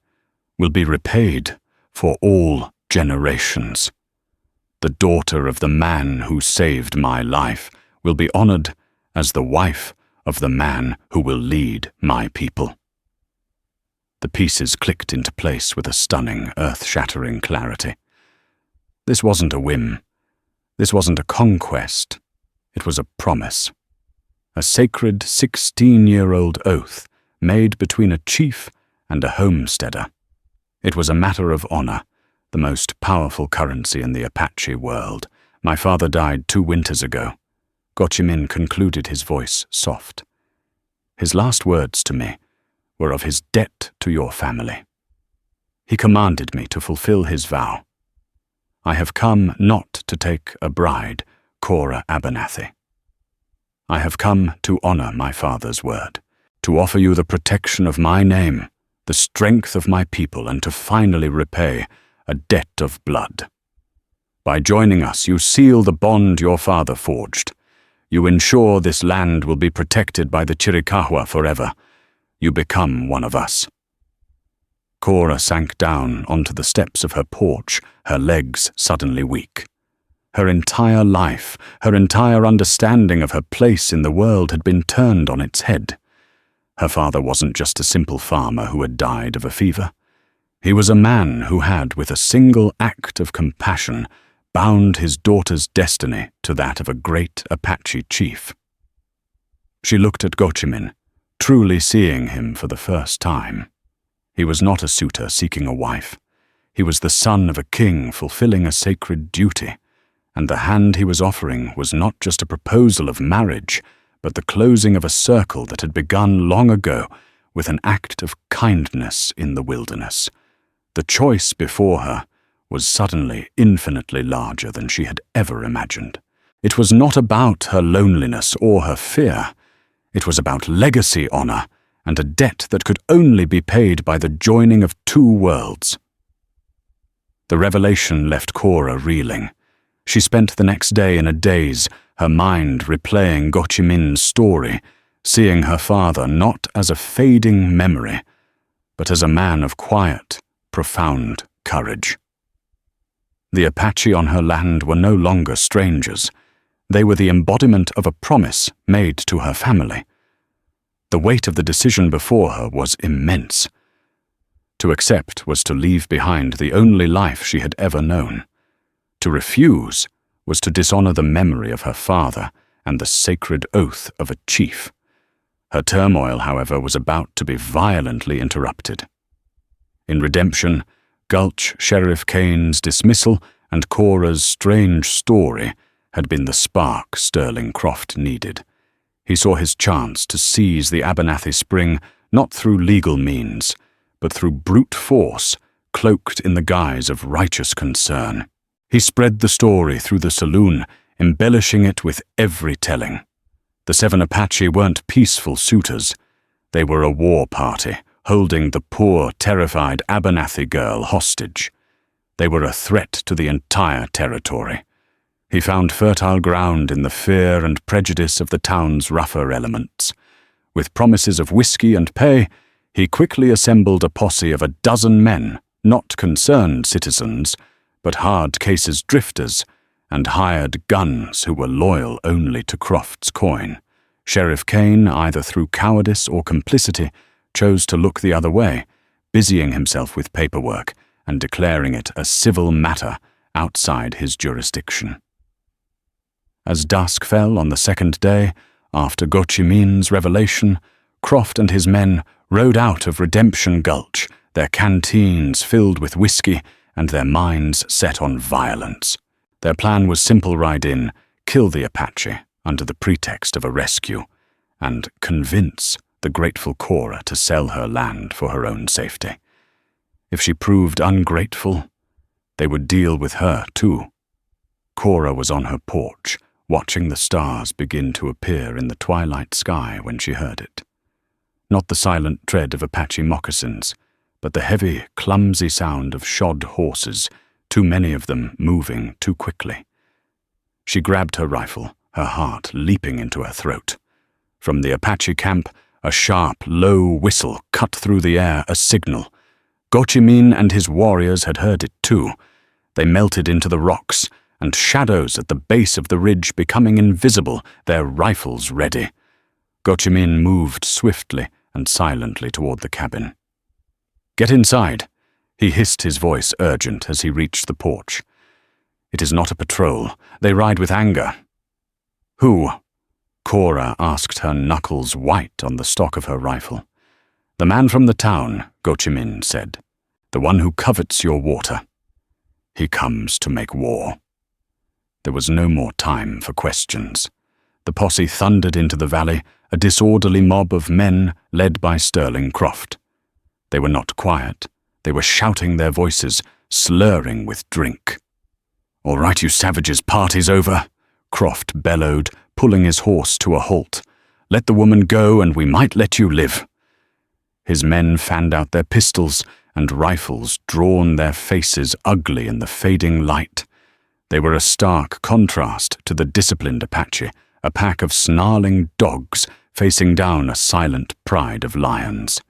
will be repaid for all generations. The daughter of the man who saved my life will be honored as the wife of the man who will lead my people." The pieces clicked into place with a stunning, earth-shattering clarity. This wasn't a whim. This wasn't a conquest. It was a promise. A sacred 16-year-old oath made between a chief and a homesteader. It was a matter of honor, the most powerful currency in the Apache world. "My father died 2 winters ago." Gochimin concluded, his voice soft. "His last words to me were of his debt to your family. He commanded me to fulfill his vow. I have come not to take a bride, Cora Abernathy. I have come to honor my father's word, to offer you the protection of my name, the strength of my people, and to finally repay a debt of blood. By joining us, you seal the bond your father forged. You ensure this land will be protected by the Chiricahua forever. You become one of us." Cora sank down onto the steps of her porch, her legs suddenly weak. Her entire life, her entire understanding of her place in the world had been turned on its head. Her father wasn't just a simple farmer who had died of a fever. He was a man who had, with a single act of compassion, bound his daughter's destiny to that of a great Apache chief. She looked at Gochimin, truly seeing him for the first time. He was not a suitor seeking a wife. He was the son of a king fulfilling a sacred duty, and the hand he was offering was not just a proposal of marriage, but the closing of a circle that had begun long ago with an act of kindness in the wilderness. The choice before her was suddenly infinitely larger than she had ever imagined. It was not about her loneliness or her fear. It was about legacy honor and a debt that could only be paid by the joining of 2 worlds. The revelation left Cora reeling. She spent the next day in a daze, her mind replaying Gochimin's story, seeing her father not as a fading memory, but as a man of quiet, profound courage. The Apache on her land were no longer strangers. They were the embodiment of a promise made to her family. The weight of the decision before her was immense. To accept was to leave behind the only life she had ever known. To refuse was to dishonor the memory of her father and the sacred oath of a chief. Her turmoil, however, was about to be violently interrupted. In redemption, Gulch Sheriff Kane's dismissal and Cora's strange story had been the spark Sterling Croft needed. He saw his chance to seize the Abernathy Spring not through legal means, but through brute force, cloaked in the guise of righteous concern. He spread the story through the saloon, embellishing it with every telling. The 7 Apache weren't peaceful suitors. They were a war party, holding the poor, terrified Abernathy girl hostage. They were a threat to the entire territory. He found fertile ground in the fear and prejudice of the town's rougher elements. With promises of whiskey and pay, he quickly assembled a posse of 12 men, not concerned citizens, but hard cases drifters, and hired guns who were loyal only to Croft's coin. Sheriff Kane, either through cowardice or complicity, chose to look the other way, busying himself with paperwork and declaring it a civil matter outside his jurisdiction. As dusk fell on the 2nd day, after Gochimin's revelation, Croft and his men rode out of Redemption Gulch, their canteens filled with whiskey and their minds set on violence. Their plan was simple: ride in, kill the Apache under the pretext of a rescue, and convince the grateful Cora to sell her land for her own safety. If she proved ungrateful, they would deal with her too. Cora was on her porch, watching the stars begin to appear in the twilight sky when she heard it. Not the silent tread of Apache moccasins, but the heavy, clumsy sound of shod horses, too many of them moving too quickly. She grabbed her rifle, her heart leaping into her throat. From the Apache camp, a sharp, low whistle cut through the air, a signal. Gochimin and his warriors had heard it too. They melted into the rocks, and shadows at the base of the ridge becoming invisible, their rifles ready. Gochimin moved swiftly and silently toward the cabin. "Get inside," he hissed, his voice urgent as he reached the porch. "It is not a patrol. They ride with anger." "Who?" Cora asked, her knuckles white on the stock of her rifle. "The man from the town," Gochimin said. "The one who covets your water. He comes to make war." There was no more time for questions. The posse thundered into the valley, a disorderly mob of men led by Sterling Croft. They were not quiet. They were shouting their voices, slurring with drink. "All right, you savages, party's over," Croft bellowed, pulling his horse to a halt. "Let the woman go and we might let you live." His men fanned out their pistols, and rifles drawn their faces ugly in the fading light. They were a stark contrast to the disciplined Apache, a pack of snarling dogs facing down a silent pride of lions.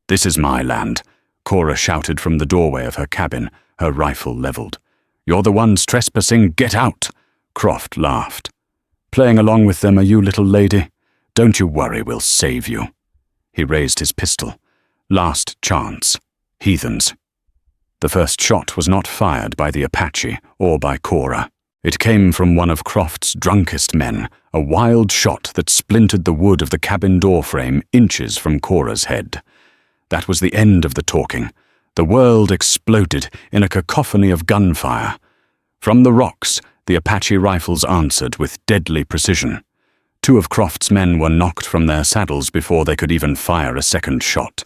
"This is my land," Cora shouted from the doorway of her cabin, her rifle leveled. "You're the ones trespassing, get out!" Croft laughed. "Playing along with them, are you, little lady? Don't you worry, we'll save you." He raised his pistol. "Last chance. Heathens." The first shot was not fired by the Apache or by Cora. It came from one of Croft's drunkest men, a wild shot that splintered the wood of the cabin doorframe inches from Cora's head. That was the end of the talking. The world exploded in a cacophony of gunfire. From the rocks, the Apache rifles answered with deadly precision. Two of Croft's men were knocked from their saddles before they could even fire a second shot.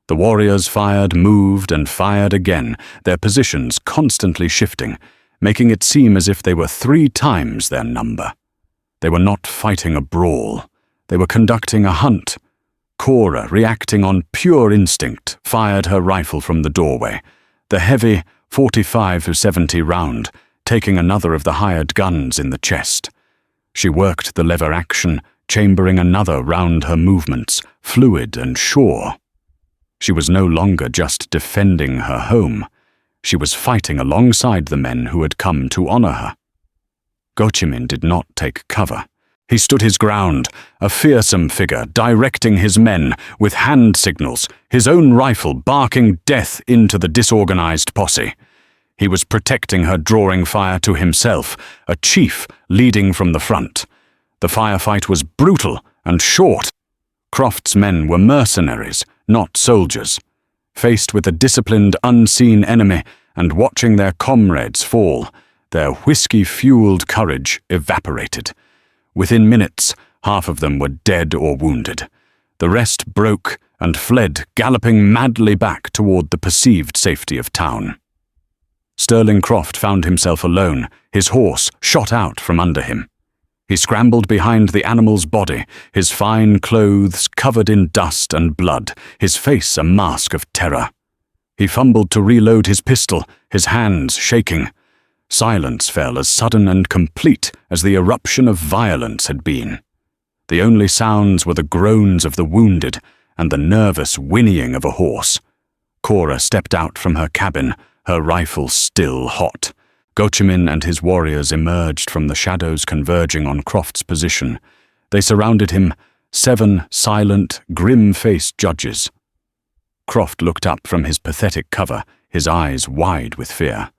The warriors fired, moved, and fired again, their positions constantly shifting, making it seem as if they were 3 times their number. They were not fighting a brawl. They were conducting a hunt. Cora, reacting on pure instinct, fired her rifle from the doorway, the heavy 45-70 round, taking another of the hired guns in the chest. She worked the lever action, chambering another round her movements, fluid and sure. She was no longer just defending her home. She was fighting alongside the men who had come to honor her. Gochimin did not take cover. He stood his ground, a fearsome figure, directing his men with hand signals, his own rifle barking death into the disorganized posse. He was protecting her, drawing fire to himself, a chief leading from the front. The firefight was brutal and short. Croft's men were mercenaries, not soldiers, faced with a disciplined, unseen enemy and watching their comrades fall. Their whiskey-fueled courage evaporated. Within minutes, half of them were dead or wounded. The rest broke and fled, galloping madly back toward the perceived safety of town. Sterling Croft found himself alone, his horse shot out from under him. He scrambled behind the animal's body, his fine clothes covered in dust and blood, his face a mask of terror. He fumbled to reload his pistol, his hands shaking. Silence fell as sudden and complete as the eruption of violence had been. The only sounds were the groans of the wounded and the nervous whinnying of a horse. Cora stepped out from her cabin, her rifle still hot. Gochimin and his warriors emerged from the shadows converging on Croft's position. They surrounded him, 7 silent, grim-faced judges. Croft looked up from his pathetic cover, his eyes wide with fear.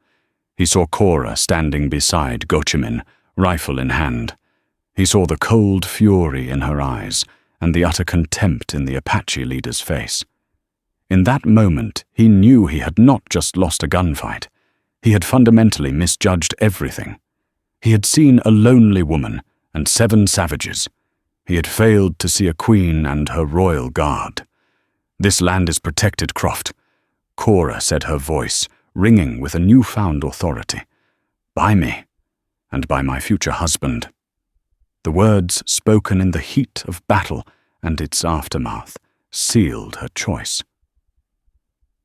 He saw Cora standing beside Gochimin, rifle in hand. He saw the cold fury in her eyes and the utter contempt in the Apache leader's face. In that moment, he knew he had not just lost a gunfight. He had fundamentally misjudged everything. He had seen a lonely woman and 7 savages. He had failed to see a queen and her royal guard. "This land is protected, Croft," Cora said, her voice ringing with a newfound authority. "By me, and by my future husband." The words, spoken in the heat of battle and its aftermath, sealed her choice.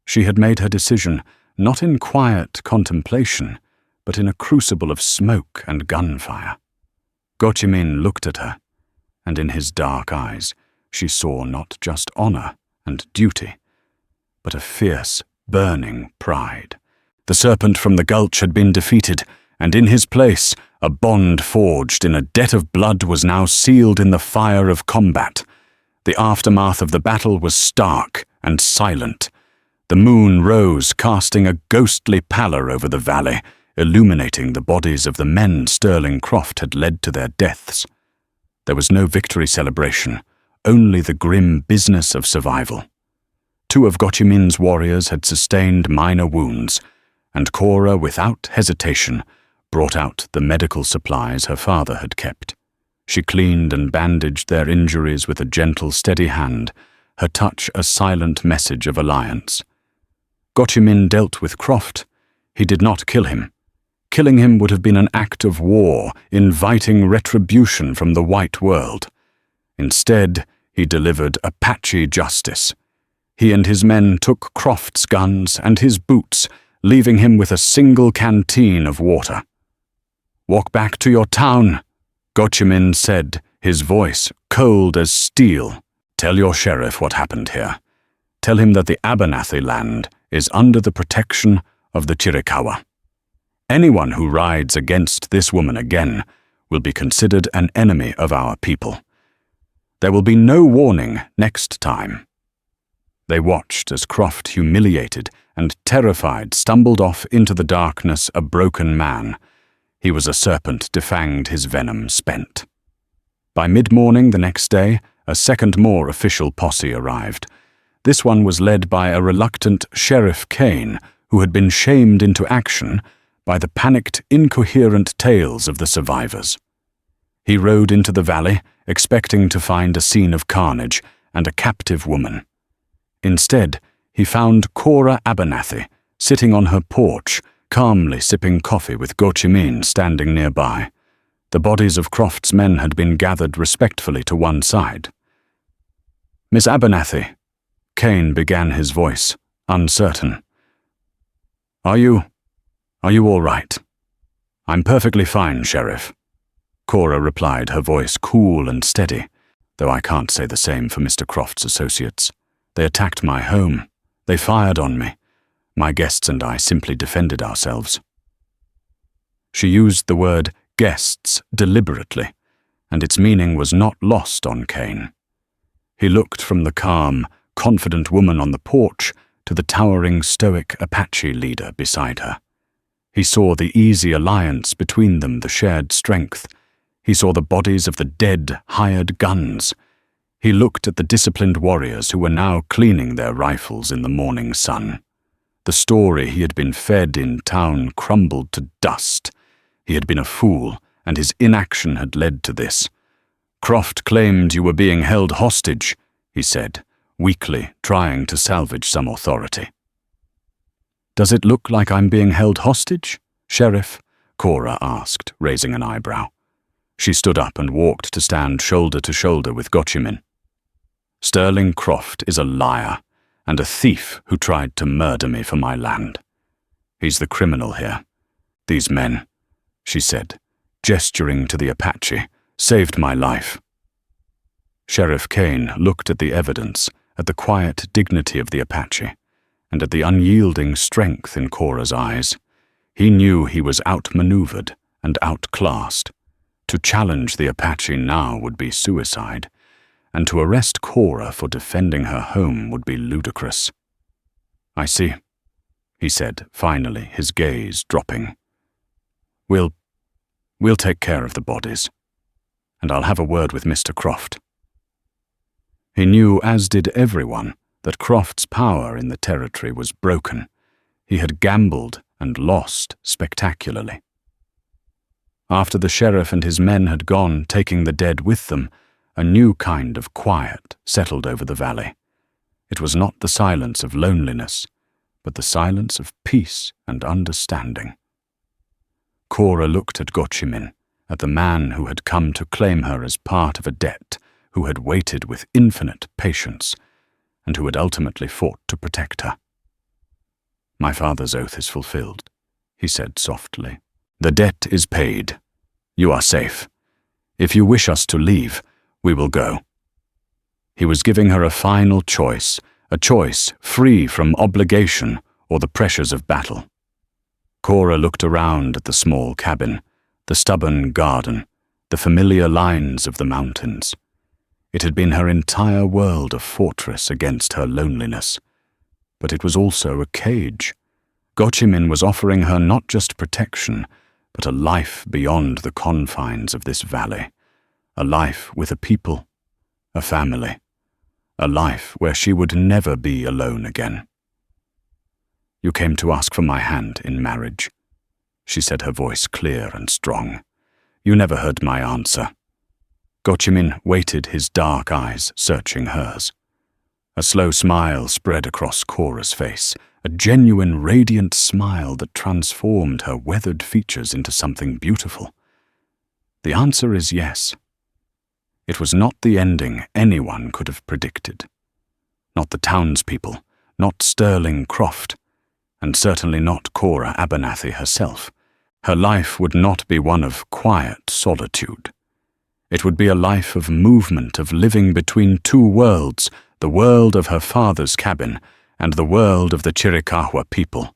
She had made her decision not in quiet contemplation, but in a crucible of smoke and gunfire. Gochimin looked at her, and in his dark eyes she saw not just honor and duty, but a fierce, burning pride. The serpent from the gulch had been defeated, and in his place a bond forged in a debt of blood was now sealed in the fire of combat. The aftermath of the battle was stark and silent. The moon rose, casting a ghostly pallor over the valley, illuminating the bodies of the men Sterling Croft had led to their deaths. There was no victory celebration, only the grim business of survival. 2 of Gochimin's warriors had sustained minor wounds, and Cora, without hesitation, brought out the medical supplies her father had kept. She cleaned and bandaged their injuries with a gentle, steady hand, her touch a silent message of alliance. Gochimin dealt with Croft. He did not kill him. Killing him would have been an act of war, inviting retribution from the white world. Instead, he delivered Apache justice. He and his men took Croft's guns and his boots, leaving him with a single canteen of water. "Walk back to your town," Gochimin said, his voice cold as steel. "Tell your sheriff what happened here. Tell him that the Abernathy land is under the protection of the Chiricahua. Anyone who rides against this woman again will be considered an enemy of our people. There will be no warning next time." They watched as Croft, humiliated and terrified, stumbled off into the darkness, a broken man. He was a serpent defanged, his venom spent. By mid-morning the next day, a second more official posse arrived. This one was led by a reluctant Sheriff Kane, who had been shamed into action by the panicked, incoherent tales of the survivors. He rode into the valley, expecting to find a scene of carnage and a captive woman. Instead, he found Cora Abernathy sitting on her porch, calmly sipping coffee with Gochimin standing nearby. The bodies of Croft's men had been gathered respectfully to one side. "Miss Abernathy," Kane began, his voice uncertain. Are you all right?" "I'm perfectly fine, Sheriff," Cora replied, her voice cool and steady, though I can't say the same for Mr. Croft's associates. "They attacked my home. They fired on me. My guests and I simply defended ourselves." She used the word guests deliberately, and its meaning was not lost on Kane. He looked from the calm, confident woman on the porch to the towering, stoic Apache leader beside her. He saw the easy alliance between them, the shared strength. He saw the bodies of the dead, hired guns. He looked at the disciplined warriors who were now cleaning their rifles in the morning sun. The story he had been fed in town crumbled to dust. He had been a fool, and his inaction had led to this. "Croft claimed you were being held hostage," he said, weakly trying to salvage some authority. "Does it look like I'm being held hostage, Sheriff?" Cora asked, raising an eyebrow. She stood up and walked to stand shoulder to shoulder with Gochimin. "Sterling Croft is a liar and a thief who tried to murder me for my land. He's the criminal here. These men," she said, gesturing to the Apache, "saved my life." Sheriff Kane looked at the evidence, at the quiet dignity of the Apache, and at the unyielding strength in Cora's eyes. He knew he was outmaneuvered and outclassed. To challenge the Apache now would be suicide, and to arrest Cora for defending her home would be ludicrous. "I see," he said, finally, his gaze dropping. We'll take care of the bodies, and I'll have a word with Mr. Croft." He knew, as did everyone, that Croft's power in the territory was broken. He had gambled and lost spectacularly. After the sheriff and his men had gone, taking the dead with them, a new kind of quiet settled over the valley. It was not the silence of loneliness, but the silence of peace and understanding. Cora looked at Gochimin, at the man who had come to claim her as part of a debt, who had waited with infinite patience, and who had ultimately fought to protect her. "My father's oath is fulfilled," he said softly. "The debt is paid. You are safe. If you wish us to leave, we will go." He was giving her a final choice, a choice free from obligation or the pressures of battle. Cora looked around at the small cabin, the stubborn garden, the familiar lines of the mountains. It had been her entire world a fortress against her loneliness. But it was also a cage. Gochimin was offering her not just protection, but a life beyond the confines of this valley. A life with a people, a family. A life where she would never be alone again. "You came to ask for my hand in marriage," she said, her voice clear and strong. "You never heard my answer." Gochimin waited, his dark eyes searching hers. A slow smile spread across Cora's face, a genuine, radiant smile that transformed her weathered features into something beautiful. "The answer is yes." It was not the ending anyone could have predicted. Not the townspeople, not Sterling Croft, and certainly not Cora Abernathy herself. Her life would not be one of quiet solitude. It would be a life of movement, of living between two worlds, the world of her father's cabin and the world of the Chiricahua people.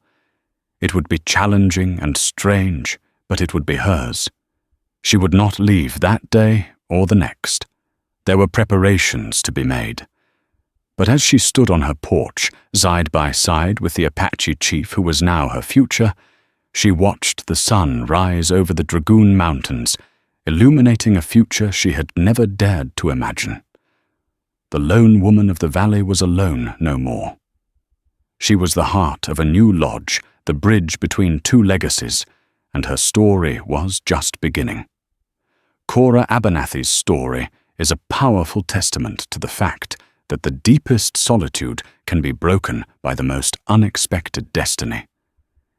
It would be challenging and strange, but it would be hers. She would not leave that day or the next. There were preparations to be made. But as she stood on her porch, side by side with the Apache chief who was now her future, she watched the sun rise over the Dragoon Mountains, illuminating a future she had never dared to imagine. The lone woman of the valley was alone no more. She was the heart of a new lodge, the bridge between two legacies, and her story was just beginning. Cora Abernathy's story is a powerful testament to the fact that the deepest solitude can be broken by the most unexpected destiny.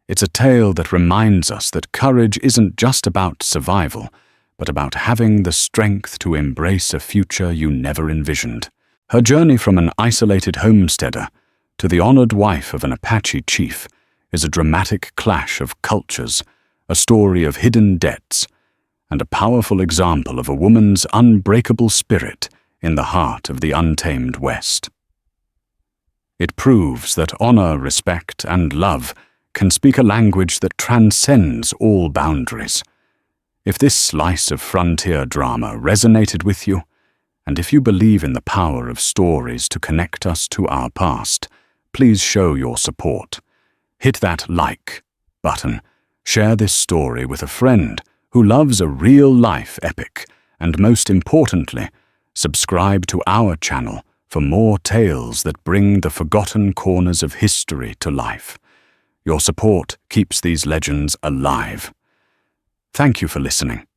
It's a tale that reminds us that courage isn't just about survival, but about having the strength to embrace a future you never envisioned. Her journey from an isolated homesteader to the honored wife of an Apache chief is a dramatic clash of cultures, a story of hidden debts, and a powerful example of a woman's unbreakable spirit in the heart of the untamed West. It proves that honor, respect, and love can speak a language that transcends all boundaries. If this slice of frontier drama resonated with you, and if you believe in the power of stories to connect us to our past, please show your support. Hit that like button, share this story with a friend who loves a real-life epic, and most importantly, subscribe to our channel for more tales that bring the forgotten corners of history to life. Your support keeps these legends alive. Thank you for listening.